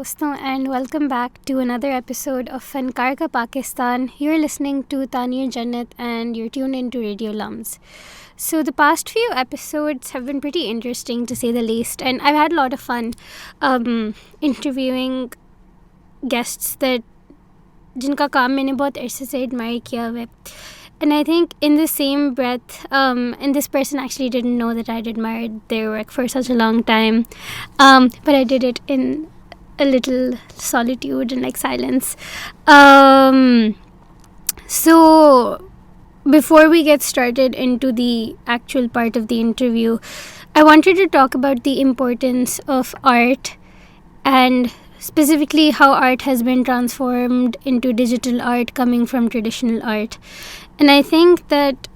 दोस्तों and welcome back to another episode of Funkaar ka Pakistan. You're listening to Taneer, Jannat and you're tuned into Radio LUMS. So the past few episodes have been pretty interesting to say the least, and I've had a lot of fun interviewing guests that जिनका काम मैंने बहुत अरसे से admire किया हुआ है. And I think in the same breath, and this person actually didn't know that I'd admired their work for such a long time, but I did it in a little solitude and like silence. So before we get started into the actual part of the interview, I wanted to talk about the importance of art and specifically how art has been transformed into digital art coming from traditional art. And I think that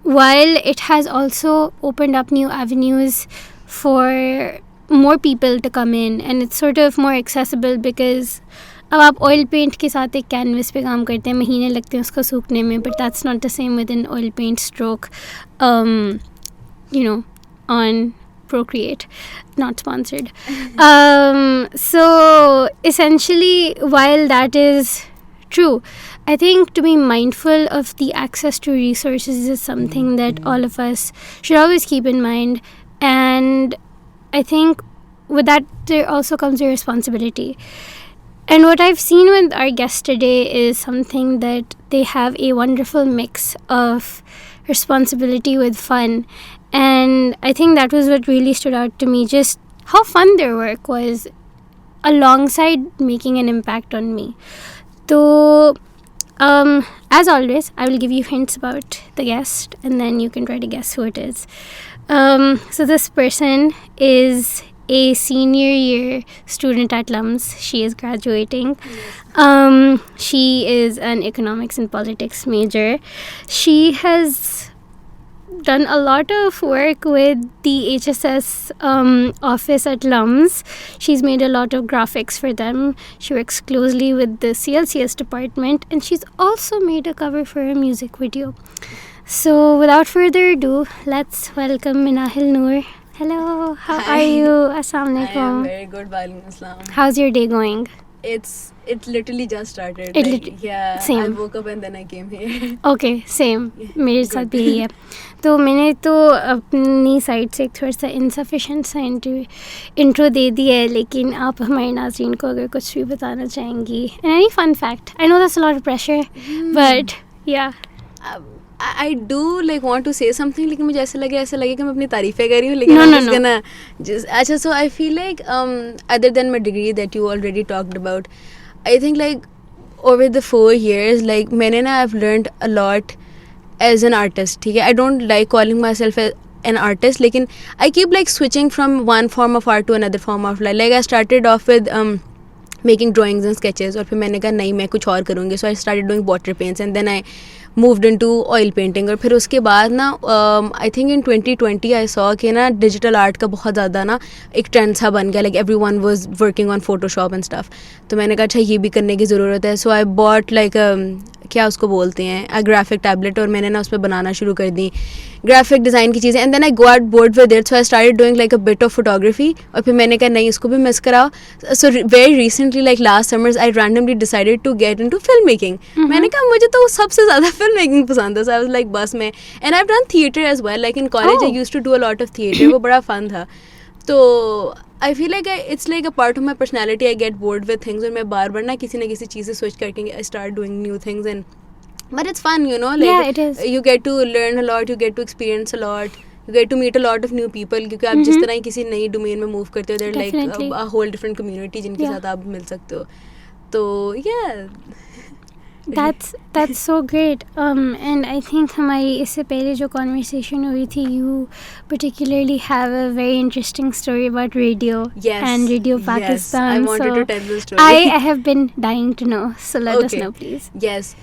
while it has also opened up new avenues for more people to come in, and it's sort of more accessible because अब आप oil paint के साथ एक canvas पे काम करते हैं, महीने लगते हैं उसको सूखने में, but that's not the same with an oil paint stroke on Procreate, not sponsored. So essentially, while that is true, I think to be mindful of the access to resources is something that all of us should always keep in mind. And I think with that, there also comes a responsibility. And what I've seen with our guest today is something that they have a wonderful mix of responsibility with fun. And I think that was what really stood out to me, just how fun their work was alongside making an impact on me. So, as always, I will give you hints about the guest and then you can try to guess who it is. So this person is a senior year student at LUMS. She is graduating. She is an economics and politics major. She has done a lot of work with the HSS office at LUMS. She's made a lot of graphics for them. She works closely with the CLCS department, and she's also made a cover for a music video. So without further ado, let's welcome Minahil Noor. Hello, how are you? Assalamu alaikum. I am very good, Walaikum Assalam. How's your day going? It literally just started. Same. I woke up and then I came here. Okay, same. मेरे साथ भी यही है. तो मैंने तो अपनी side से एक थोड़ा सा insufficient सा intro दे दिया है, लेकिन आप हमारे नाज़रीन को अगर कुछ भी बताना चाहेंगी. And any fun fact? I know that's a lot of pressure, but yeah. I do like want to say something, लेकिन मुझे ऐसा लगे कि मैं अपनी तारीफ़ें कर रही हूँ, लेकिन अच्छा, so I feel like other than my degree that you already talked about, I think like over the 4 years, like I've learned a lot as an artist. ठीक है, I don't like calling myself an artist, लेकिन I keep like switching from one form of art to another form of art. Like I started off with making drawings and sketches, और फिर मैंने कहा नहीं मैं कुछ और करूँगी, so I started doing water paints and then I moved into oil painting. और फिर उसके बाद ना I think in 2020 I saw कि ना digital art का बहुत ज़्यादा ना एक ट्रेंड सा बन गया, like everyone was working on Photoshop and stuff. तो मैंने कहा अच्छा ये भी करने की ज़रूरत है, so I bought like क्या उसको बोलते हैं a graphic tablet, और मैंने ना उस पर बनाना शुरू कर दी graphic design की चीज़ें, and then I got bored with it, so I started doing like a bit of photography. और फिर मैंने कहा नहीं इसको भी मिस कराओ. So very recently, like last summers, I randomly decided to get into filmmaking. मैंने कहा मुझे तो सबसे ज़्यादा filmmaking पसंद है, so I was like बस में. And I've done theatre as well, like in college I used to do a lot of theatre. वो बड़ा fun था. तो I feel like it's like a part of my personality. I get bored with things, और मैं बार बार ना किसी चीज़ से switch करके I start doing new things, and but it's fun, you know, like yeah, it is. You get to learn a lot, you get to experience a lot, you get to meet a lot of new people, क्योंकि आप जिस तरह ही किसी नई domain में move करते हो, they're like a whole different community जिनके साथ आप मिल सकते हो. तो yeah. That's so great. And I think हमारी इससे पहले जो conversation हुई थी, you particularly have a very interesting story about radio. Yes. And Radio Pakistan. Yes, I wanted to tell the story. I have been dying to know, so let us know, please. Yes.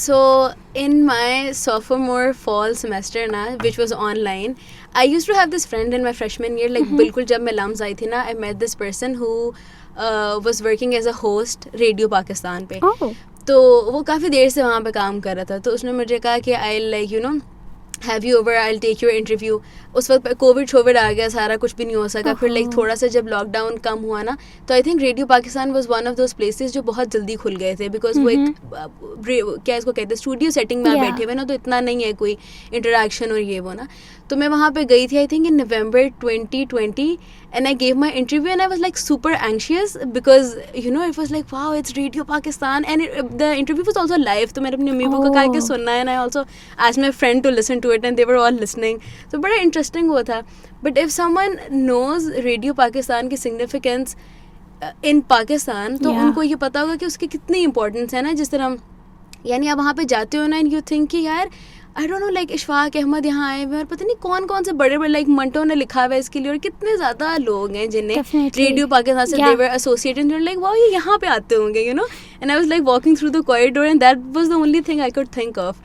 So in my sophomore fall semester na, which was online, I used to have this friend in my freshman year, like बिल्कुल जब मैं LUMS आई थी ना, I met this person who was working as a host Radio Pakistan पे. Oh. तो वो काफ़ी देर से वहाँ पे काम कर रहा था, तो उसने मुझे कहा कि I like you know have you over, I will take your interview. उस वक्त कोविड आ गया, सारा कुछ भी नहीं हो सका. फिर लाइक थोड़ा सा जब लॉकडाउन कम हुआ ना, तो I think radio Pakistan was one of those places जो बहुत जल्दी खुल गए थे, बिकॉज वो एक क्या इसको कहते हैं, स्टूडियो सेटिंग में आप बैठे हुए ना, तो इतना नहीं है कोई इंटरेक्शन और ये वो ना. तो मैं वहाँ पे गई थी I think in November 2020 and I gave my interview and I was like super anxious because you know it was like wow it's Radio Pakistan and the interview was also live. तो मैंने अपनी अम्मी को कहा कि सुनना है, and I also asked my friend to listen to it and they were all listening. तो बड़ा interesting हुआ था. But if someone knows Radio Pakistan की significance in Pakistan, तो उनको ये पता होगा कि उसकी कितनी importance है ना. जिस तरह यानी आप वहाँ पे जाते हो ना and you think कि यार I don't know like Ishfaq Ahmad यहाँ आए हुए और पता नहीं कौन कौन से बड़े बड़े लाइक मंटो ने लिखा हुआ है इसके लिए, और कितने ज़्यादा लोग हैं जिन्हें रेडियो पाकिस्तान से दे वर एसोसिएटेड लाइक वाओ ये यहाँ पे आते होंगे, you know. And I was like walking through the corridor and that was the only thing I could think of.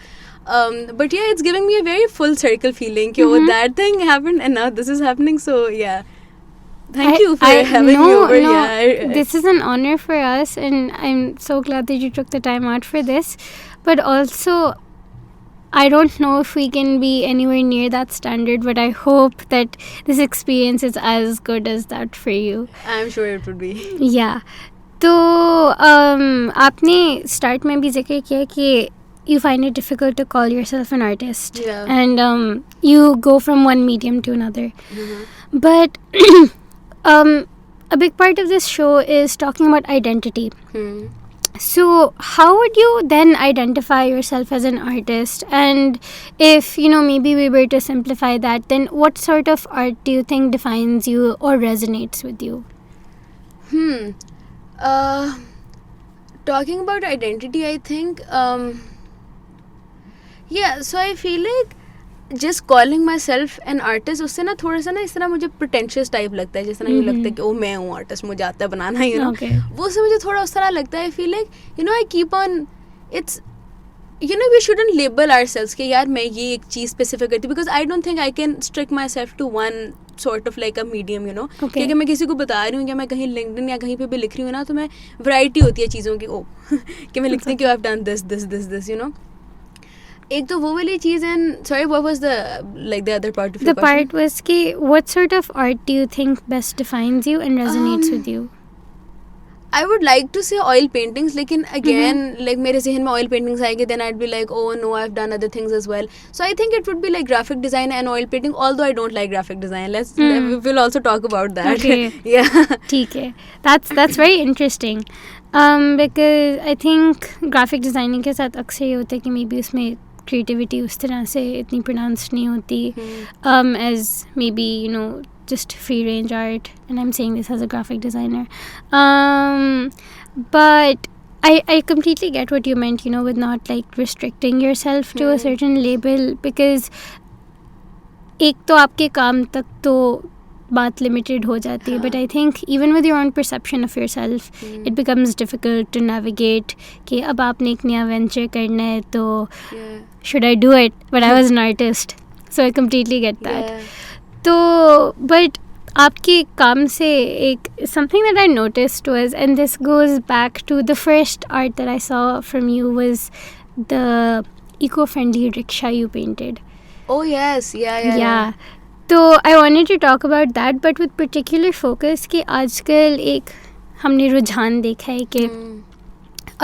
But yeah, it's giving me a very full circle feeling कि oh that thing happened and now this is happening, so yeah. Thank you for having me over. Yeah, this is an honor for us and I'm so glad that you took the time out for this. But also I don't know if we can be anywhere near that standard, but I hope that this experience is as good as that for you. I'm sure it would be. Yeah. तो आपने start में भी जिक्र किया कि you find it difficult to call yourself an artist. Yeah. And you go from one medium to another. Mm-hmm. But a big part of this show is talking about identity. So how would you then identify yourself as an artist? And if, you know, maybe we were to simplify that, then what sort of art do you think defines you or resonates with you? Talking about identity, I think, yeah, so I feel like just calling myself an artist, उससे ना थोड़ा सा ना इस तरह मुझे pretentious type लगता है, जिस तरह ये लगता है कि ओ मैं हूँ आर्टिस्ट, मुझे आता है बनाना, you know. वो उससे मुझे थोड़ा उस तरह लगता है. I feel like you know I keep on, it's you know we shouldn't label ourselves कि यार मैं ये एक चीज़ specific करती हूँ, because I don't think I can strict myself to one sort of like a medium, you know. क्योंकि मैं किसी को बता रही हूँ या मैं कहीं LinkedIn या कहीं पे भी लिख रही हूँ ना, तो मैं variety होती है चीज़ों की. ओ कि मैं लिखती हूँ कि I've done this, you know. एक तो वो वाली चीज़. And sorry what was the like the other part of your question? The part was कि what sort of art do you think best defines you and resonates with you? I would like to say oil paintings, लेकिन again like मेरे ज़हन में oil paintings आएंगे, then I'd be like oh no I've done other things as well. So I think it would be like graphic design and oil painting, although I don't like graphic design. We'll also talk about that. Okay. Yeah. ठीक है. That's very interesting. Because I think graphic designing के साथ अक्सर ये होता है कि maybe उसमें creativity उस तरह से इतनी pronounced नहीं होती as maybe you know just free range art, and I'm saying this as a graphic designer. But I completely get what you meant, you know, with not like restricting yourself to a certain label, because एक तो आपके काम तक तो बात limited हो जाती है, but I think even with your own perception of yourself it becomes difficult to navigate कि अब आपने एक नया वेंचर करना है तो should I do it, but I was an artist, so I completely get that. तो but आपके काम से एक something that I noticed was, and this goes back to the first art that I saw from you was the eco friendly rickshaw you painted. Oh yes, yeah. तो I wanted to talk about that, but with particular focus कि आजकल एक हमने रुझान देखा है कि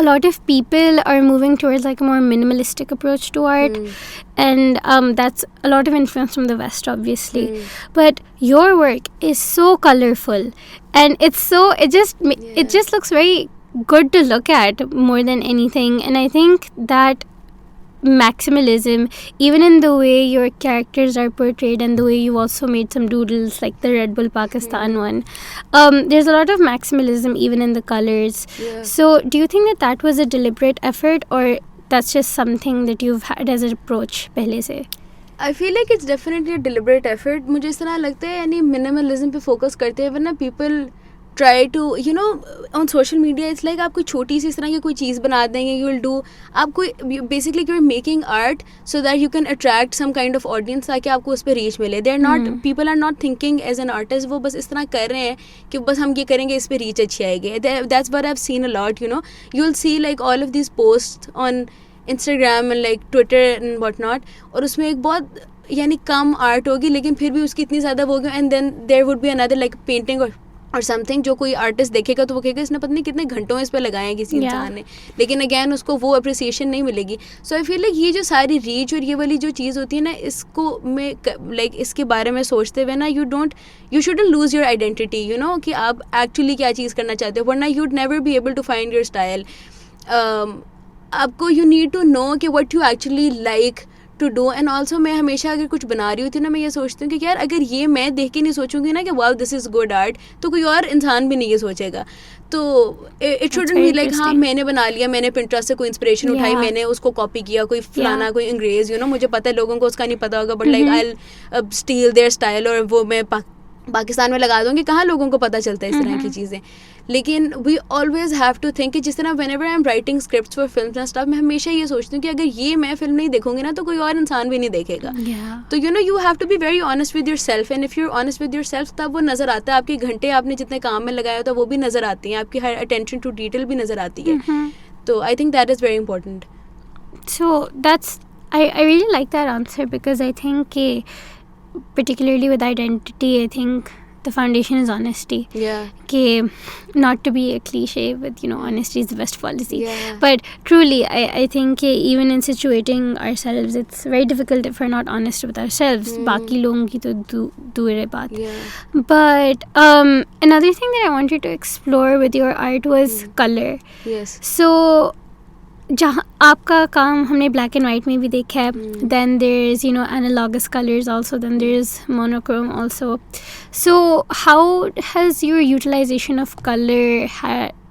a lot of people are moving towards like a more minimalistic approach to art, and that's a lot of influence from the West, obviously. But your work is so colorful, and it just looks very good to look at more than anything. And I think that maximalism, even in the way your characters are portrayed and the way you also made some doodles like the Red Bull Pakistan one, there's a lot of maximalism even in the colors. So do you think that was a deliberate effort, or that's just something that you've had as an approach पहले से? I feel like it's definitely a deliberate effort. मुझे इस तरह लगता है यानी minimalism पे focus करते हैं, वरना people try to, you know, on social media it's like आप कोई छोटी सी इस तरह की कोई चीज़ बना देंगे, you will do, आप कोई basically you're making art so that you can attract some kind of audience ताकि आपको उस पर reach मिले. They're not, people are not thinking as an artist, वो बस इस तरह कर रहे हैं कि बस हम ये करेंगे इस पर reach अच्छी आएगी. That's what I've seen a lot, you know. You'll see like all of these posts on Instagram and like Twitter and what not, और उसमें एक बहुत यानी कम आर्ट होगी लेकिन फिर भी उसकी इतनी ज़्यादा वो होगी, and then there would be another like painting और समथिंग जो कोई आर्टिस्ट देखेगा तो वो कहेगा इसने पता नहीं कितने घंटों इस पर लगाए हैं किसी इंसान ने, लेकिन अगैन उसको वो अप्रिसिएशन नहीं मिलेगी. सो आई फील लाइक ये जो सारी रीच और ये वाली जो चीज़ होती है ना, इसको मैं लाइक इसके बारे में सोचते हुए ना you shouldn't lose your identity, you know, कि आप एक्चुअली क्या चीज़ करना चाहते हो, वरना you'd never be able to find your style. आपको यू नीड टू नो कि what you actually like to do. And also मैं हमेशा अगर कुछ बना रही होती ना, मैं ये सोचती हूँ कि यार अगर ये मैं देख के नहीं सोचूंगी ना कि wow this is good art, तो कोई और इंसान भी नहीं ये सोचेगा. तो इट शुडंट बी लाइक हाँ मैंने बना लिया, मैंने पिंटरेस्ट से कोई इंस्पिरेशन उठाई, मैंने उसको कॉपी किया, कोई फलाना कोई अंग्रेज, यू नो, मुझे पता है लोगों को उसका नहीं पता होगा, but like I will still there style और वो मैं पाकिस्तान में लगा दूंगी. कहाँ लोगों को पता चलता है इस तरह की चीज़ें. लेकिन we always have to think कि जिस तरह whenever I am writing scripts for films and stuff, मैं हमेशा ये सोचती हूँ कि अगर ये मैं फिल्म नहीं देखूंगी ना तो कोई और इंसान भी नहीं देखेगा. तो you know you have to be very honest with yourself, and if you are honest with yourself तब वो नज़र आता है. आपके घंटे आपने जितने काम में लगाया होता है वो भी नज़र आती हैं, आपकी हर अटेंशन टू डिटेल भी नज़र आती है. तो I think that is very important. So that's I really like that answer because I think particularly with identity, I think the foundation is honesty. Not to be a cliche, but you know, honesty is the best policy. But truly I think even in situating ourselves, it's very difficult if we're not honest with ourselves. Baaki logon ki to dure baat. But another thing that I wanted to explore with your art was color. So जहाँ आपका काम हमने black and white में भी देखा है, then there's you know analogous colors also, then there's monochrome also. So how has your utilization of color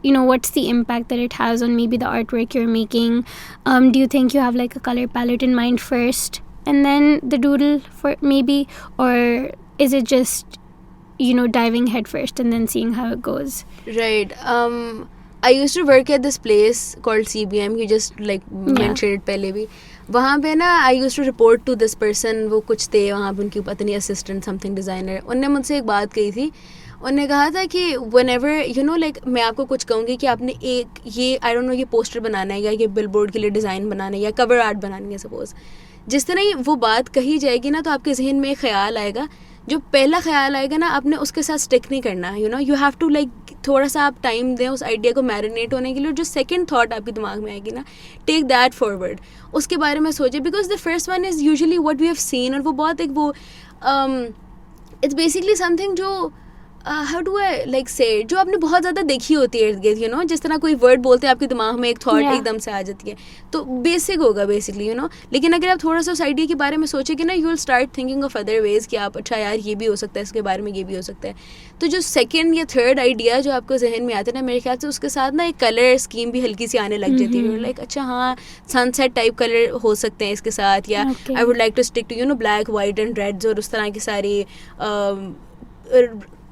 you know, what's the impact that it has on maybe the artwork you're making? Do you think you have like a color palette in mind first and then the doodle for maybe, or is it just you know diving head first and then seeing how it goes? Right. I used to work at this place called CBM. You just like mentioned it पहले भी. वहाँ पे ना I used to report to this person. वो कुछ थे वहाँ पे उनकी पता नहीं assistant something designer. उनने मुझसे एक बात कही थी. उन्होंने कहा था कि whenever you know like मैं आपको कुछ कहूँगी कि आपने एक ये I don't know ये पोस्टर बनाना है या ये बिलबोर्ड के लिए डिज़ाइन बनाना है या कवर आर्ट बनानी है सपोज, जिस तरह ही वो बात कही जाएगी ना तो आपके जहन में एक ख्याल आएगा. जो पहला ख्याल आएगा ना आपने उसके साथ स्टिक नहीं करना, you know you have to like थोड़ा सा आप टाइम दें उस आइडिया को मैरिनेट होने के लिए. जो सेकंड थॉट आपके दिमाग में आएगी ना, टेक दैट फॉरवर्ड, उसके बारे में सोचिए, because the first one is usually what we have seen, और वो बहुत एक वो इट्स बेसिकली समथिंग जो how do I like say जो आपने बहुत ज़्यादा देखी होती है इर्द गिर्द, यू नो जिस तरह कोई वर्ड बोलते हैं आपके दिमाग में एक थॉट एकदम से आ जाती है, तो बेसिक होगा बेसिकली यू नो. लेकिन अगर आप थोड़ा सा उस आइडिया के बारे में सोचेंगे ना, you will start thinking of other ways कि आप अच्छा यार ये भी हो सकता है, इसके बारे में ये भी हो सकता है. तो जो सेकेंड या थर्ड आइडिया जो आपको जहन में आता है ना, मेरे ख्याल से उसके साथ ना एक कलर स्कीम भी हल्की सी आने लग जाती है. लाइक अच्छा हाँ सनसेट टाइप कलर हो सकते हैं इसके साथ, या I would like to stick to you know black white and reds और उस तरह की सारी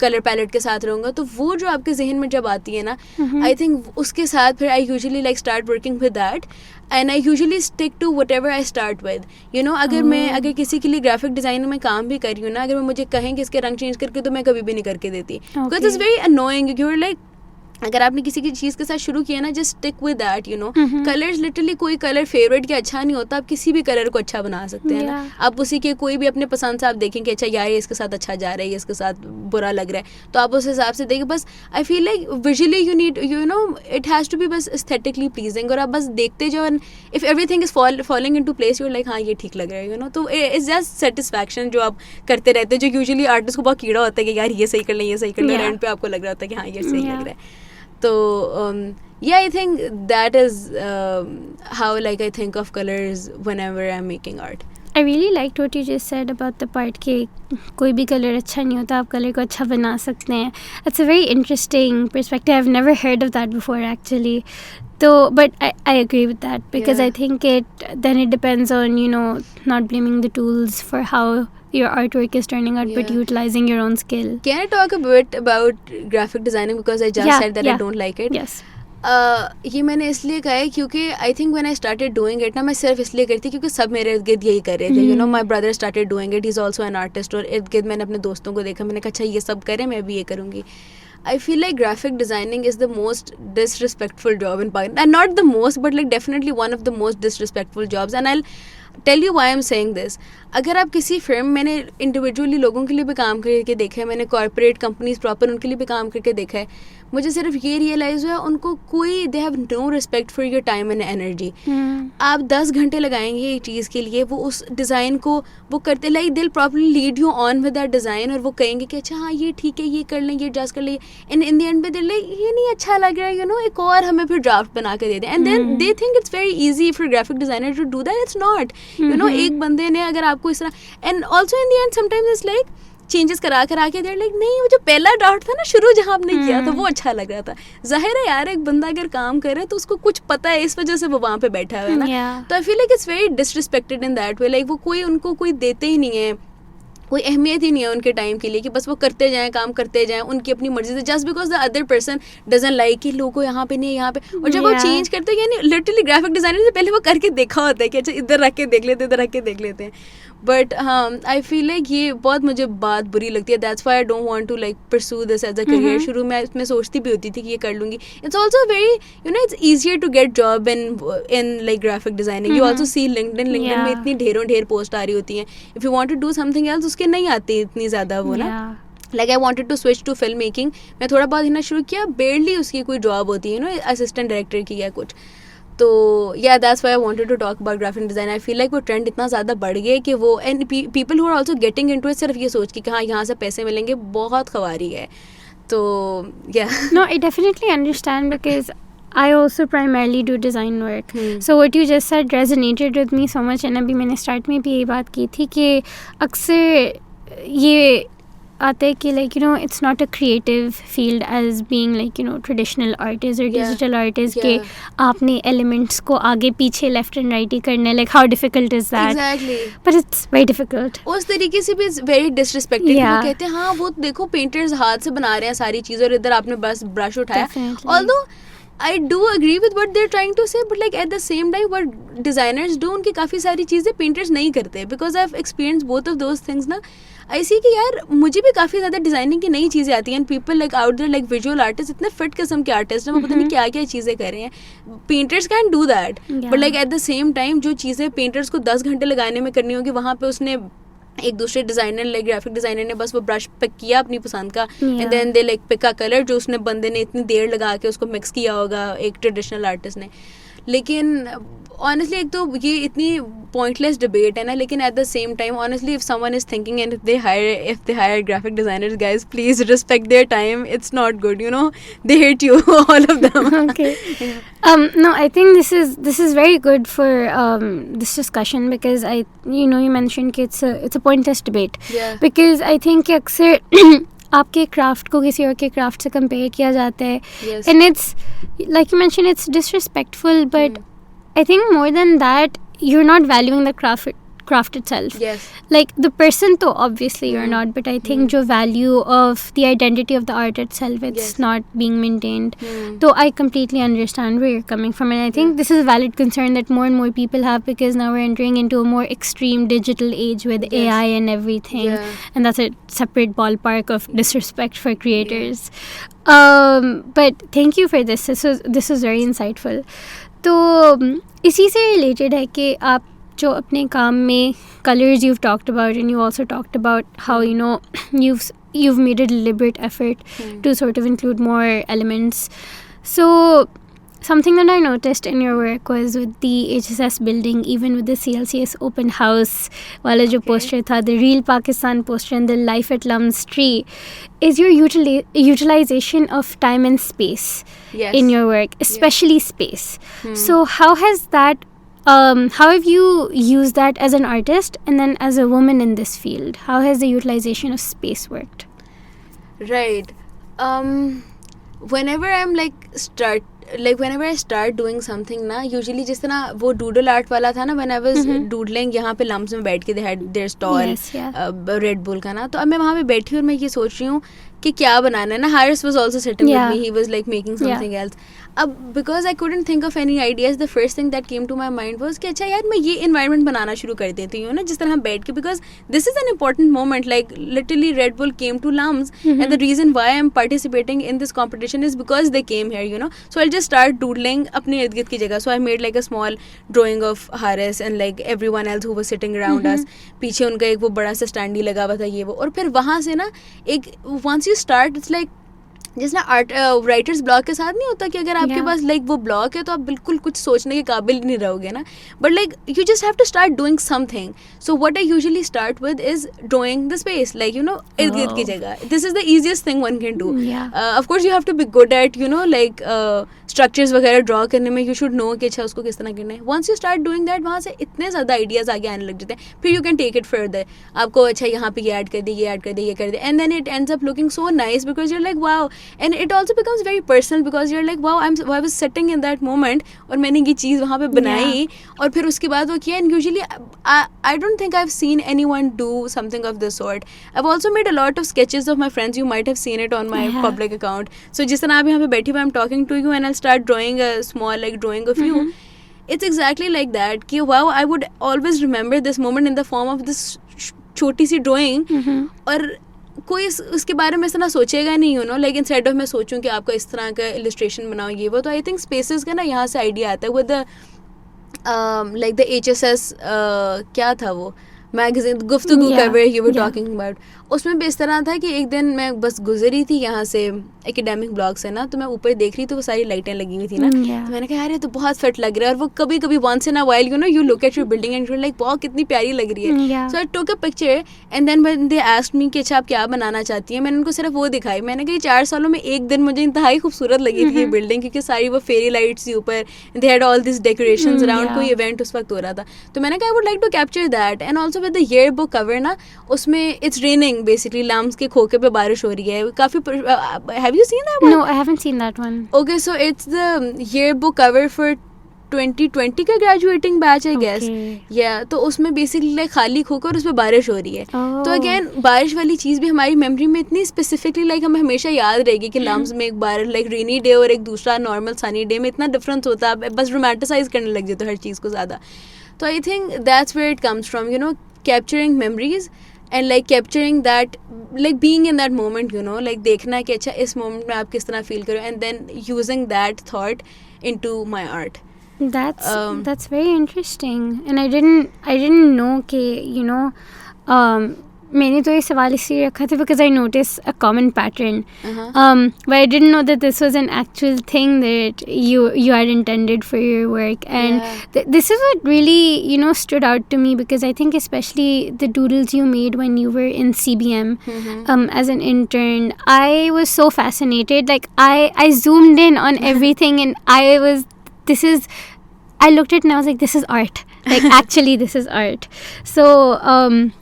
कलर पैलेट के साथ रहूँगा. तो वो जो आपके जहन में जब आती है ना, आई थिंक उसके साथ फिर I usually like start working with that, and I usually stick to whatever I start with, you know. अगर किसी के लिए ग्राफिक डिज़ाइन में काम भी कर रही हूँ ना, अगर वो मुझे कहें कि इसके रंग चेंज करके, तो मैं कभी भी नहीं करके देती, because it's very annoying. You are like अगर आपने किसी की चीज़ के साथ शुरू किया ना, just stick with that you no. Colours literally कोई कलर फेवरेट के अच्छा नहीं होता, आप किसी भी कलर को अच्छा बना सकते हैं ना. आप उसी के कोई भी अपने पसंद से आप देखें कि अच्छा यार ये इसके साथ अच्छा जा रहा है, ये इसके साथ बुरा लग रहा है, तो आप उस हिसाब से देखें. बस I feel like visually you need you know it has to be बस एस्थेटिकली प्लीजिंग, और आप बस देखते जाओ, and if everything is following into place you like हाँ ये ठीक लग रहा है यू नो. तो इट्स जस्ट सेटिस्फैक्शन जो आप करते रहते हैं, जो यूजुअली आर्टिस्ट को बहुत कीड़ा होता है कि यार ये सही कर लें, ये सही कर लें, एंड पे आपको लग रहा होता है कि हाँ ये सही लग रहा है. So yeah, I think that is how like I think of colors whenever I'm making art. I really liked what you just said about the part कि कोई भी कलर अच्छा नहीं होता, आप कलर को अच्छा बना सकते हैं. It's a very interesting perspective. I've never heard of that before actually. So, but I agree with that because I think it depends on you know not blaming the tools for how your artwork is turning out, but utilizing your own skill. Can I talk a bit about graphic designing because I just said that I don't like it? Yes. ये मैंने इसलिए कहा है क्योंकि I think when I started doing it ना, मैं सिर्फ इसलिए करती क्योंकि सब मेरे इर्द गिर्द यही कर रहे थे. You know my brother started doing it, he is also an artist, और इर्द गिर्द मैंने अपने दोस्तों को देखा, मैंने कहा अच्छा ये सब करें मैं भी ये करूँगी. I feel like graphic designing is the most disrespectful job in Pakistan. And not the most, but like definitely one of the most disrespectful jobs. And I'll tell you why I'm saying this. अगर आप किसी film, मैंने individually लोगों के लिए भी काम करके देखा है, मैंने कॉर्पोरेट कंपनीज प्रॉपर उनके लिए भी काम करके देखा है, मुझे सिर्फ ये रियलाइज़ हुआ उनको कोई, they have no respect for your time and energy. आप 10 घंटे लगाएंगे एक चीज़ के लिए, वो उस डिज़ाइन को वो करते, लाइक दिल properly lead you on with that design, और वो कहेंगे कि अच्छा हाँ ये ठीक है, ये कर लें, ये एडजस्ट कर लें, एंड इन द एंड पे दिल लाइक ये नहीं अच्छा लग रहा है, यू नो, एक और हमें फिर ड्राफ्ट बना के दे दें. And then they think it's very easy for graphic designer to do that. It's not, you know. एक बंदे ने अगर आपको इस तरह, and also in the end sometimes it's like changes करा के देर लाइक नहीं, वो जो पहला ड्राफ्ट था ना शुरू जहाँ आपने किया था वो अच्छा लग रहा था. जाहिर है यार, एक बंदा अगर काम कर रहा है तो उसको कुछ पता है, इस वजह से वो वहाँ पे बैठा हुआ है ना. तो आई feel like it's very disrespected in that way. Like वो कोई उनको कोई देते ही नहीं है, कोई अहमियत ही नहीं है उनके टाइम के लिए, कि बस वो करते जाएं, काम करते जाएं उनकी अपनी मर्जी से, just because the other person doesn't like कि लोगो यहाँ पे नहीं है, यहाँ पे. और जब वो चेंज करते हैं, यानी लिटरली ग्राफिक डिजाइनर से पहले वो करके देखा होता है कि अच्छा इधर रख के देख लेते, इधर रख के देख लेते हैं. बट हाँ, आई फील लाइक ये बहुत मुझे बात बुरी लगती है. That's why I don't want to like pursue this as a career. शुरू में मैं सोचती भी होती थी कि ये कर लूँगी. It's also very, you know, it's easier to get job in like graphic designing. You also see LinkedIn में इतनी ढेर पोस्ट आ रही होती हैं. If you want to do something else, उसके नहीं आती इतनी ज़्यादा वो ना. Like I wanted to switch to film making. मैं थोड़ा बहुत हिना शुरू किया, बेयरली उसकी कोई जॉब होती है, यू नो, असिस्टेंट डायरेक्टर की या कुछ. तो yeah that's why I wanted to talk about graphic design. I feel like वो ट्रेंड इतना ज़्यादा बढ़ गया कि वो, and people who are also getting into it सिर्फ ये सोच कि हाँ यहाँ से पैसे मिलेंगे, बहुत खवारी है. तो yeah no, I definitely understand because I also primarily do design work. So what you just said resonated with me so much. And अभी मैंने स्टार्ट में भी ये बात की थी कि अक्सर ये आता है कि like, you know, it's not a creative field as being like, you know, traditional artist or digital artist के आपने elements को आगे पीछे left and right ही करने, like how difficult is that? Exactly. But it's very difficult. उस तरीके से भी it's very disrespected. वो कहते हैं हाँ वो देखो पेंटर्स हाथ से बना रहे हैं सारी चीज़ें और इधर आपने बस ब्रश उठाया. Although I do agree with what they're trying to say, but like at the same time what designers do, उनकी काफ़ी सारी चीज़ें पेंटर्स नहीं करते. Because I've experienced both of those things ना. I see कि यार मुझे भी काफ़ी ज़्यादा डिज़ाइनिंग की नई चीज़ें आती हैं. And people like out there like visual artists, इतने फिट किस्म के आर्टिस्ट हैं, वो पता नहीं क्या क्या चीज़ें कर रहे हैं. Painters can do that, but like eight the same time जो चीज़ें पेंटर्स को 10 घंटे लगाने में करनी होगी, वहाँ पे उसने एक दूसरे डिज़ाइनर लाइक ग्राफिक डिज़ाइनर ने बस वो ब्रश पिक किया अपनी पसंद का, and then they like pick a colour जो उसने बंदे ने इतनी देर लगा के उसको मिक्स किया होगा एक ट्रेडिशनल आर्टिस्ट ने. लेकिन ऑनेस्टली एक तो ये इतनी पॉइंटलेस डिबेट है ना. लेकिन at the same time honestly if someone is thinking and if they hire graphic designers, guys please respect their time. It's not good, you know, they hate you all of them. Okay. No, I think this is very good for this discussion because you mentioned कि it's a pointless debate. Yeah. Because I think कि अक्सर आपके craft को किसी और के craft से compare किया जाता है. Yes. And it's like you mentioned, it's disrespectful, but I think more than that, you're not valuing the craft itself. Yes. Like the person though obviously you're not, but I think जो value of the identity of the art itself, it's not being maintained. So I completely understand where you're coming from, and I think this is a valid concern that more and more people have, because now we're entering into a more extreme digital age with AI and everything, and that's a separate ballpark of disrespect for creators. But thank you for this. This was very insightful. तो इसी से related है कि आप जो अपने काम में colors you've talked about, and you also talked about how you've made a deliberate effort to sort of include more elements. So something that I noticed in your work was with the HSS building, even with the CLCS open house wala jo poster tha, the Real Pakistan poster and the Life at LUMS tree, is your utilization of time and space in your work, especially space. So how has that how have you used that as an artist, and then as a woman in this field, how has the utilization of space worked? Right. Whenever I start doing something ना, usually जिस तरह वो doodle art वाला था ना, when I was doodling यहाँ पे LUMS में बैठ के they had their stall, Red Bull का ना, तो अब मैं वहाँ पे बैठी और मैं ये सोच रही हूँ कि क्या बनाना है ना. Harris was also sitting with me, he was like making something else. अब because I couldn't think of any ideas, the first thing that came to my mind was कि अच्छा यार मैं ये environment बनाना शुरू कर देती हूँ ना, जिस तरह बैठ के, because this is an important moment. Like literally Red Bull came to LUMS, and the reason why I'm participating in this competition is because they came here, you know. So I'll just start doodling अपने इर्द गिर्द की जगह. So I made like a small drawing of Haris and like everyone else who was sitting around us. पीछे उनका एक वो बड़ा सा स्टैंड ही लगा हुआ था ये वो. और फिर वहाँ से ना एक once you start, it's like जिस ना आर्ट राइटर्स ब्लॉक के साथ नहीं होता कि अगर आपके पास लाइक वो ब्लॉक है तो आप बिल्कुल कुछ सोचने के काबिल नहीं रहोगे ना, but like you just have to start doing something. So what I usually start with is drawing the space, like you know इर्द गिर्द की जगह. This is the easiest thing one can do. Of course you have to be good at you know like structures वगैरह draw करने में. You should know कि अच्छा उसको किस तरह करना है. Once you start doing that, वहाँ से इतने ज़्यादा आइडियाज़ आगे आने लग जाते हैं. फिर you can take it further. आपको अच्छा यहाँ पे ये ऐड कर दे, ये ऐड कर दे, ये कर दे, and then it ends up looking so nice because you're like wow. And it also becomes very personal because you're like wow, I was sitting in that moment और मैंने ये चीज़ वहाँ पे बनाई और फिर उसके बाद वो किया. And usually I don't think I've seen anyone do something of this sort. I've also made a lot of sketches of my friends. You might have seen it on my public account. So जिस तरह आप यहाँ पे बैठी हुई, I'm talking to you and I'll start drawing a small like drawing of you. It's exactly like that कि wow, I would always remember this moment in the form of this छोटी सी drawing. और कोई उसके बारे में इतना सोचेगा नहीं, you know, like instead of मैं सोचूं कि आपका इस तरह का इलस्ट्रेशन बनाओ ये वो. तो आई थिंक स्पेसेस का ना यहाँ से आइडिया आता है with the like the HSS क्या था वो मैगजीन गुफ्तगू cover you were talking about. उसमें भी इस तरह था कि एक दिन मैं बस गुजरी थी यहाँ से एकेडमिक ब्लॉक से ना, तो मैं ऊपर देख रही थी वो सारी लाइटें लगी हुई थी ना. तो मैंने कहा यार ये तो बहुत फिट लग रहा है. और वो कभी कभी once in a while you know you look at your building and you like wow कितनी प्यारी लग रही है. So I took a picture and then when they asked me कि अच्छा आप क्या बनाना चाहती हैं, मैंने उनको सिर्फ वो दिखाई. मैंने कहा 4 सालों में एक दिन मुझे इंतहाई खूबसूरत लगी थी ये बिल्डिंग, क्योंकि सारी वो फेरी लाइट्स थी ऊपर. They had all this decorations around. कोई इवेंट उस वक्त हो रहा था. तो मैंने कहा I would like to capture that. And also with the yearbook cover ना, उसमें इट्स रेनिंग बेसिकली. लम्स के खोखे पे बारिश हो रही है काफी. Have you seen that one? No, I haven't seen that one. Okay, so it's the yearbook cover for 2020 का ग्रेजुएटिंग बैच आई गेस. या तो उसमें बेसिकली लाइक खाली खोखा और उसमें बारिश हो रही है. तो अगेन बारिश वाली चीज़ भी हमारी मेमोरी में इतनी स्पेसिफिकली लाइक हमें हमेशा याद रहेगी कि लम्स में एक बार लाइक रेनी डे और एक दूसरा नॉर्मल सनी डे में इतना डिफरेंस होता है. बस रोमांटिसाइज करने लग जाते हो हर चीज़ को ज़्यादा. तो I think that's where it comes from, you know, capturing memories and like capturing that, like being in that moment, you know, like देखना कि अच्छा इस moment में आप किस तरह feel करो, and then using that thought into my art. That's very interesting, and I didn't know कि you know मैंने तो ये सवाल इसलिए रखा था because I noticed a common pattern, but I didn't know that this was an actual thing that you had intended for your work. And this is what really, you know, stood out to me, because I think especially the doodles you made when you were in CBM as an intern, I was so fascinated. Like I zoomed in on everything, and I looked at it and I was like, this is art. Like actually this is art. So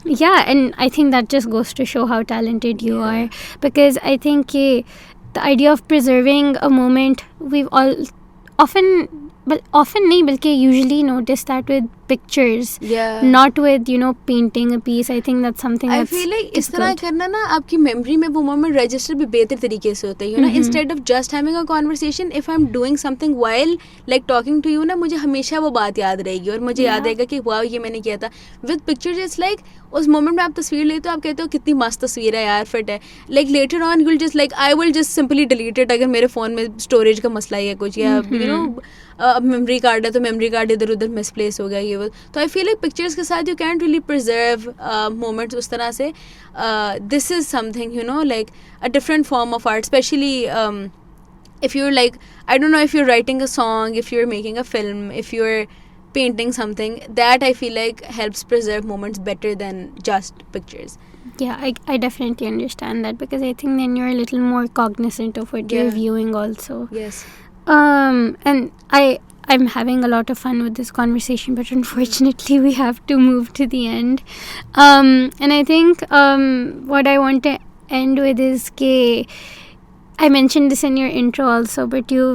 yeah, and I think that just goes to show how talented you are, because I think the idea of preserving a moment, we've all often नहीं बल्कि usually notice that with pictures, not with, you know, painting a piece. I think that's something I feel like इस तरह करना ना आपकी memory में वो moment register भी बेहतर तरीके से होता है, you know, instead of just having a conversation. If I'm doing something while like talking to you ना, मुझे हमेशा वो बात याद रहेगी और मुझे याद आएगा कि वाह ये मैंने किया था. With pictures it's like उस moment में आप तस्वीर लेते हो, आप कहते हो कितनी मस्त तस्वीर है यार, फिट है. Like later on you'll just like I will just simply delete it अगर मेरे फ़ोन में storage का मसला है या कुछ, या you know अब मेमोरी कार्ड है तो मेमोरी कार्ड इधर उधर मिसप्लेस हो गया ये वो. तो आई फील लाइक पिक्चर्स के साथ you can't really preserve moments उस तरह से. This is something, you know, like a different form of art, specially if you're like, I don't know, if you're writing a song, if you're making a film, if you're painting something, that I feel like helps preserve moments better than just pictures. Yeah, I definitely understand that, because I think then you're a little more cognizant of what you're viewing also. Yes. And I'm having a lot of fun with this conversation, but unfortunately we have to move to the end. And I think what I want to end with is कि I mentioned this in your intro also, but you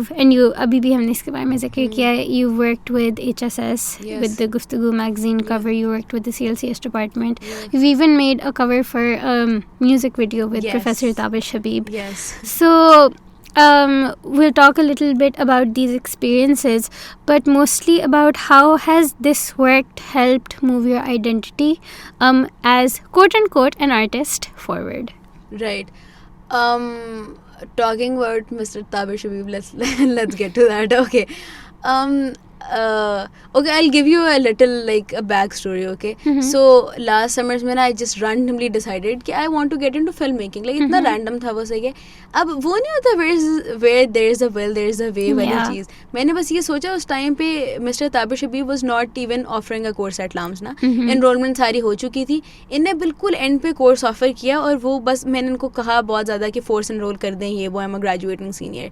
अभी भी हमने इसके बारे में ज़िक्र किया. You worked with HSS, with the Guftagoo magazine cover. You worked with the CLCS department. You've even made a cover for a music video with Professor Tabish Habib. Yes. So we'll talk a little bit about these experiences, but mostly about how has this work helped move your identity as quote unquote an artist forward. Right. Talking about Mr. Taber Shabib, let's get to that. Okay. Okay, I'll give you a little like a backstory. Okay, so last summers में I just randomly decided कि I want to get into filmmaking. Like इतना random था वो सही है. अब वो नहीं होता where there is a will there is a way वाली चीज़. मैंने बस ये सोचा उस टाइम पे Mr. Taber Shabib was not even offering a course at LUMS ना. Enrollment सारी हो चुकी थी. इनने बिल्कुल end पे course offer किया और वो बस मैंने इनको कहा बहुत ज़्यादा कि force enroll कर दें ये वो I'm a graduating senior.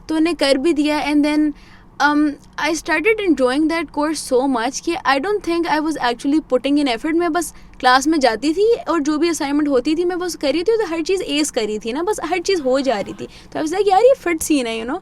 तो उन्हें कर भी दिया and then I started enjoying that course so much कि I don't think I was actually putting in effort. मैं बस क्लास में जाती थी और जो भी असाइनमेंट होती थी मैं बस करी थी तो हर चीज़ एस करी थी ना, बस हर चीज़ हो जा रही थी. तो I was like यार ये फिट सीन है, you know.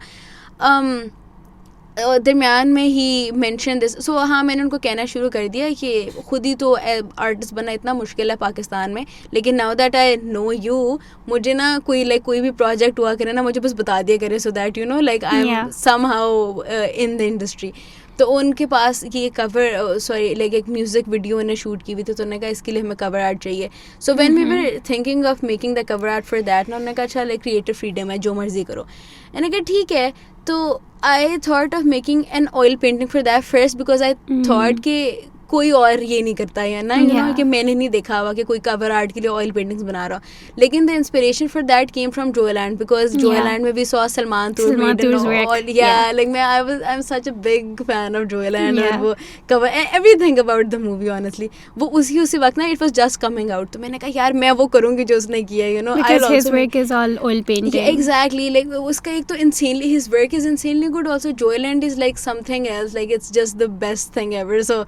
दरमियान में ही मेंशन दिस. सो हाँ, मैंने उनको कहना शुरू कर दिया कि खुद ही तो आर्टिस्ट बनना इतना मुश्किल है पाकिस्तान में, लेकिन now that I know you, मुझे ना कोई भी प्रोजेक्ट हुआ करे ना मुझे बस बता दिया करे so that you know like I am somehow in the industry. तो उनके पास ये कवर लाइक एक म्यूज़िक वीडियो उन्हें शूट की हुई थी, तो उन्होंने कहा इसके लिए हमें कवर आर्ट चाहिए. So when we were thinking of making the cover art for that ना, उन्होंने कहा अच्छा लाइक क्रिएटिव फ्रीडम है जो मर्जी करो. मैंने कहा ठीक है. तो I thought of making an oil painting for that first because I thought कि कोई और ये नहीं करता है ना, यू नो, कि मैंने नहीं देखा हुआ कि कोई कवर आर्ट के लिए ऑयल पेंटिंग्स बना रहा. लेकिन the inspiration for that came from Joyland because Joyland में भी सॉ सलमान तूर लाइक मैं I am such a big fan of Joyland और वो cover everything about the movie honestly वो उसी वक्त ना it was just coming out. तो मैंने कहा यार मैं वो करूँगी जो उसने किया, you know. His work is all oil painting. Exactly, like उसका एक तो insanely his work is insanely good. Also Joyland is like something else, like it's just the best thing ever. So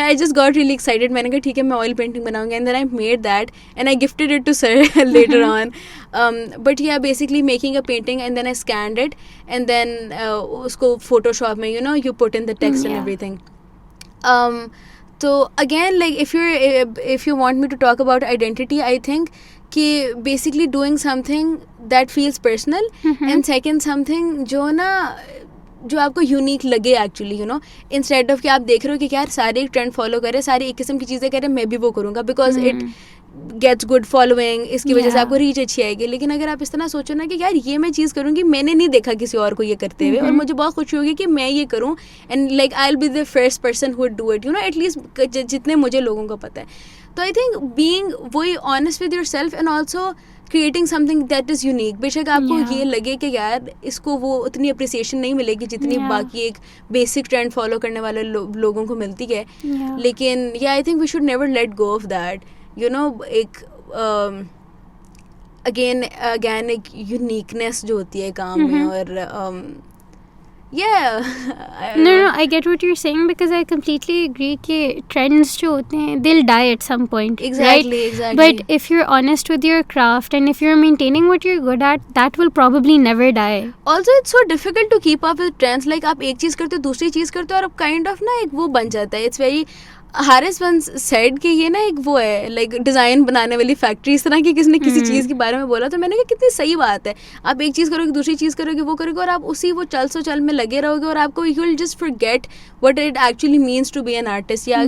I just got really excited. मैंने कहा ठीक है मैं oil painting बनाऊंगी, and then I made that and I gifted it to sir later on. But yeah, basically making a painting and then I scanned it and then उसको Photoshop में, you know, you put in the text and everything. So again, like if you want me to talk about identity, I think कि basically doing something that feels personal and second something जो आपको unique लगे actually, you know, instead of कि आप देख रहे हो कि यार सारे एक ट्रेंड फॉलो करें, सारी एक किस्म की चीज़ें करें, मैं भी वो करूँगा because it gets good following, इसकी वजह से आपको रीच अच्छी आएगी. लेकिन अगर आप इस तरह सोचो ना कि यार ये मैं चीज़ करूँगी, मैंने नहीं देखा किसी और को ये करते हुए और मुझे बहुत खुशी होगी कि मैं ये करूँ and like I will be the first person who do it, you know, at least जितने मुझे लोगों को पता है. तो आई थिंक बीइंग वही honest with yourself and also creating something that is unique. बेशक आपको ये लगे कि यार इसको वो उतनी अप्रिसिएशन नहीं मिलेगी जितनी बाकी एक बेसिक ट्रेंड फॉलो करने वाले लोगों को मिलती है, लेकिन I think we should never let go of that, you know. एक अगेन एक यूनिकनेस जो होती है काम में और No, I get what you're saying because I completely agree कि trends जो होते हैं they'll die at some point. Exactly. But if you're honest with your craft and if you're maintaining what you're good at, that will probably never die. Also, it's so difficult to keep up with trends. Like आप एक चीज़ करते हो दूसरी चीज़ करते हो और kind of ना एक वो बन जाता है. It's very Haris once said कि ये ना एक वो है लाइक डिज़ाइन बनाने वाली फैक्ट्री, इस तरह की किसी ने किसी चीज़ के बारे में बोला. तो मैंने कहा कितनी सही बात है. आप एक चीज़ करोगे दूसरी चीज़ करोगे वो करोगे और आप उसी वो चल में लगे रहोगे और आपको you will just forget what it actually means to be an artist या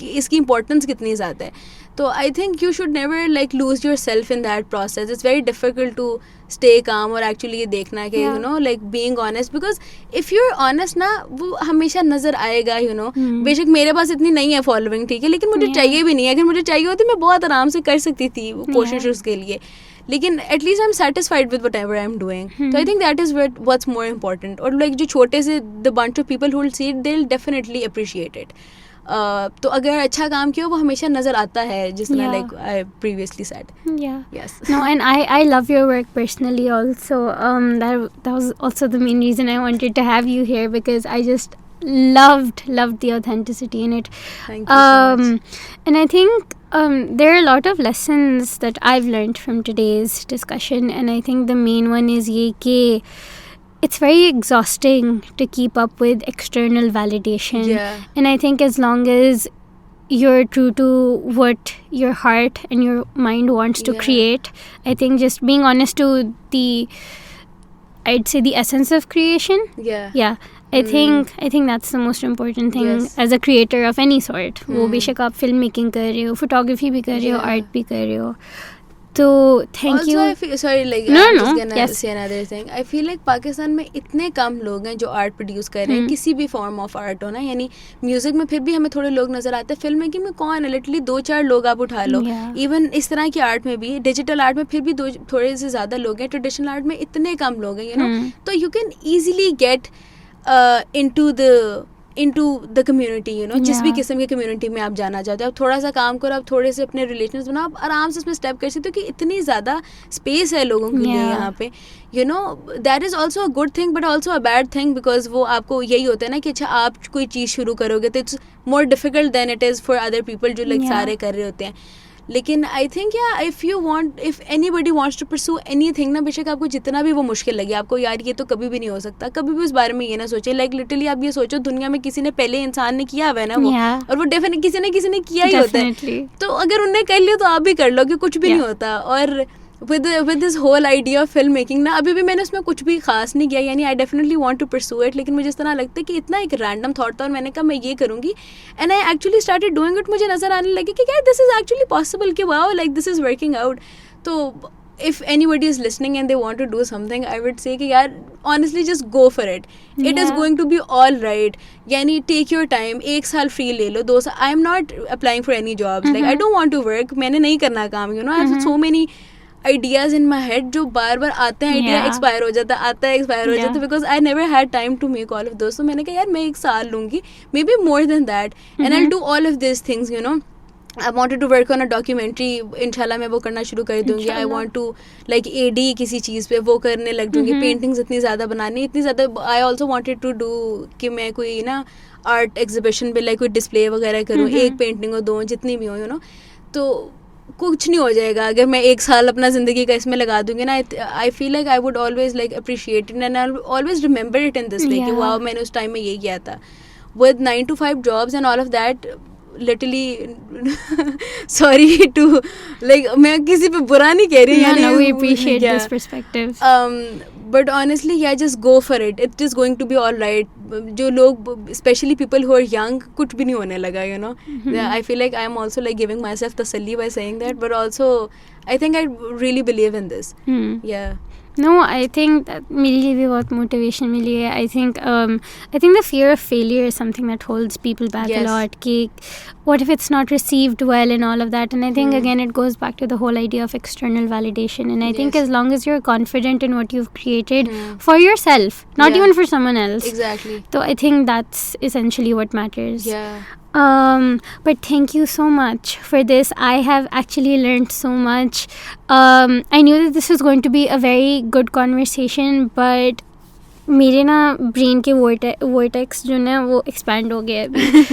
इसकी इंपॉर्टेंस कितनी ज़्यादा है. तो I think you should never like lose yourself in that process. It's very difficult to stay calm और actually ये देखना कि you know like being honest because if you are honest ना वो हमेशा नज़र आएगा, यू नो. बेशक मेरे पास इतनी नहीं है फॉलोइंग, ठीक है, लेकिन मुझे चाहिए भी नहीं है. अगर मुझे चाहिए होती मैं बहुत आराम से कर सकती थी कोशिश उसके लिए, लेकिन at least I am satisfied with whatever I am doing. तो I think that is what's more important. और लाइक जो छोटे से the bunch of people who will see it they will definitely appreciate it. तो अगर अच्छा काम किया वो हमेशा नज़र आता है, जिस तरह like I previously said. Yes. No, and I love your work personally also. That was also the main reason I wanted to have you here because I just loved the authenticity in it. Thank you so much. And I think there are a lot of lessons that I've learned from today's discussion, and I think the main one is ye ke it's very exhausting to keep up with external validation. And I think as long as you're true to what your heart and your mind wants to create, I think just being honest to the I'd say the essence of creation. Yeah. I think that's the most important thing as a creator of any sort. वो बेशक आप film making कर रहे हो, photography भी कर रहे हो, आर्ट भी कर रहे हो. तो thank you. Also, I feel, sorry, like I'm just gonna say another thing. I feel like Pakistan में इतने कम लोग हैं जो आर्ट प्रोड्यूस कर रहे हैं, किसी भी फॉर्म ऑफ आर्ट हो ना. यानी म्यूजिक में फिर भी हमें थोड़े लोग नजर आते हैं, फिल्म मेकिंग में कौन है, लिटरली 2-4 लोग आप उठा लो. इवन इस तरह की आर्ट में भी, डिजिटल आर्ट में फिर भी थोड़े से ज़्यादा लोग हैं. ट्रेडिशनल आर्ट में इतने कम लोग हैं, यू नो. तो you can easily get into the community, you know. जिस भी किस्म की कम्युनिटी में आप जाना चाहते हो, आप थोड़ा सा काम करो, आप थोड़े से अपने रिलेशंस बनाओ, आप आराम से इसमें स्टेप कर सकते हो कि इतनी ज़्यादा स्पेस है लोगों के लिए यहाँ पे, you know. That is also a good thing but also a bad thing, because वो आपको यही होता है ना कि अच्छा आप कोई चीज़ शुरू करोगे तो it's more difficult than it is for other people जो लाइक सारे कर रहे होते हैं. लेकिन I think if anybody wants to pursue anything ना, बेशक आपको जितना भी वो मुश्किल लगे, आपको यार ये तो कभी भी नहीं हो सकता, कभी भी उस बारे में ये ना सोचे. लाइक लिटरली आप ये सोचो, दुनिया में किसी ने पहले इंसान ने किया हुआ है ना वो, और वो डेफिनेटली किसी ने किया ही होता है. तो अगर उनने कर लिया तो आप भी कर लो, कि कुछ भी नहीं होता. और with this whole idea of film making ना, अभी भी मैंने उसमें कुछ भी खास नहीं किया. यानी I definitely want to pursue it, लेकिन मुझे इस तरह लगता है कि इतना एक रैंडम थॉट था और मैंने कहा मैं ये करूँगी, and I actually started doing it. मुझे नज़र आने लगे कि यार दिस इज़ एक्चुअली पॉसिबल, कि wow like this is working out. तो if anybody is listening and they want to do something, I would say कि यार honestly just go for it. It is going to be all right. यानी take your time. 1 साल free ले लो, 2 साल. I am not applying for any jobs. Like I don't want to work. मैंने नहीं करना काम, you know. I have so many ideas in my head जो बार बार आते हैं, आइडिया एक्सपायर हो जाता है, हो जाता है, because I never had time to make all of those. तो मैंने कहा यार मैं 1 साल लूँगी, maybe more than that, and I do all of this things, you know. I wanted to work on a documentary. इंशाल्लाह मैं वो करना शुरू कर दूँगी. I want to like AD किसी चीज़ पे वो करने लग जाऊँगी. पेंटिंग्स इतनी ज़्यादा बनानी, इतनी ज़्यादा. I also wanted to do कि मैं कोई ना आर्ट एग्जिबिशन पे लाइक कोई डिस्प्ले वगैरह करूँ, एक पेंटिंग हो, 2, जितनी भी हो, यू नो. तो कुछ नहीं हो जाएगा अगर मैं 1 साल अपना ज़िंदगी का इसमें लगा दूँगी ना. आई feel like I would always like appreciate it and I always remember it in this way कि वाओ मैंने उस टाइम में ये किया था. With 9 to 5 jobs and all of that, literally sorry to like मैं किसी पे बुरा नहीं कह रही. No, we appreciate this perspective. But honestly yeah, just go for it. It is going to be all right. जो लोग especially people who are young, कुछ भी नहीं होने लगा, you know. I feel like I am also like giving myself तसल्ली by saying that, but also I think I really believe in this. Yeah. No, I think that मेरे लिए भी बहुत motivation मिली है. I think the fear of failure is something that holds people back a lot. कि what if it's not received well and all of that? And I think again it goes back to the whole idea of external validation. And I think as long as you're confident in what you've created for yourself, not even for someone else. Exactly. So I think that's essentially what matters. Yeah. But thank you so much for this. I have actually learned so much. I knew that this was going to be a very good conversation, but मेरे ना brain के vortex जो ना वो expand हो गया अभी.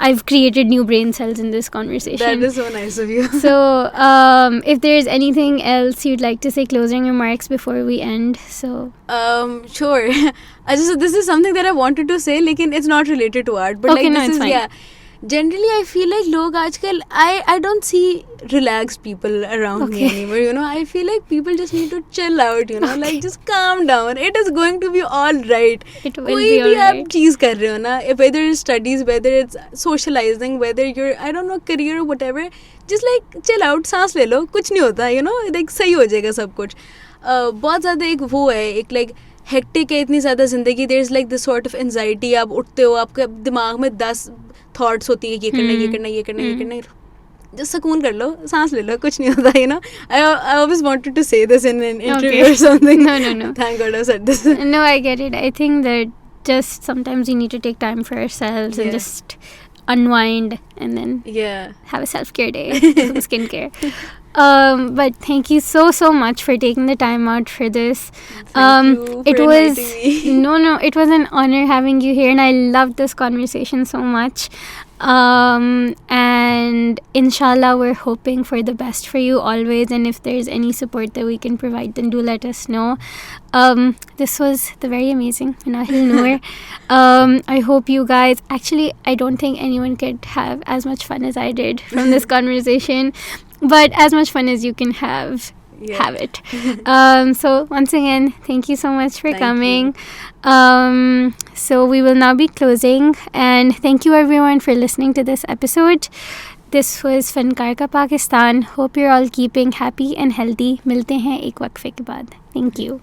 I've created new brain cells in this conversation. That is so nice of you. So if there is anything else you'd like to say, closing remarks before we end. So sure. So this is something that I wanted to say, लेकिन it's not related to art, but okay, like no, this it's is fine. yeah. Generally I feel like लोग आजकल I don't see relaxed people around me anymore, you know. I feel like people just need to chill out, you know. Like just calm down. It is going to be all right. It will be all right. आप चीज़ कर रहे हो ना, whether it's studies, whether it's socializing, whether you're I don't know career or whatever, just like chill out, सांस ले लो, कुछ नहीं होता, you know. Like सही हो जाएगा सब कुछ. बहुत ज़्यादा एक वो है, एक like हेक्टिक है इतनी ज़्यादा ज़िंदगी. There is like this sort of anxiety. आप उठते हो, आपके दिमाग में 10 थॉट्स होती हैं, ये करना ये करना ये करना ये करना. जस्ट सुकून कर लो, सांस ले लो, कुछ नहीं होता, you know. I always wanted to say this in an interview और something. No. Thank God I said this. No, I get it. I think that just sometimes we need to take time for ourselves and just unwind and then have a self-care day, some skincare. But thank you so much for taking the time out for this. Thank you for inviting me. No, it was an honor having you here, and I loved this conversation so much. And inshallah we're hoping for the best for you always, and if there's any support that we can provide, then do let us know. This was the very amazing Minahil Noor. I hope you guys, actually I don't think anyone could have as much fun as I did from this conversation, but as much fun as you can have have it. So once again, thank you so much for Thank coming. So we will now be closing, and thank you everyone for listening to this episode. This was Funkaar ka Pakistan. Hope you're all keeping happy and healthy. मिलते हैं एक वक्फे के बाद. Thank you.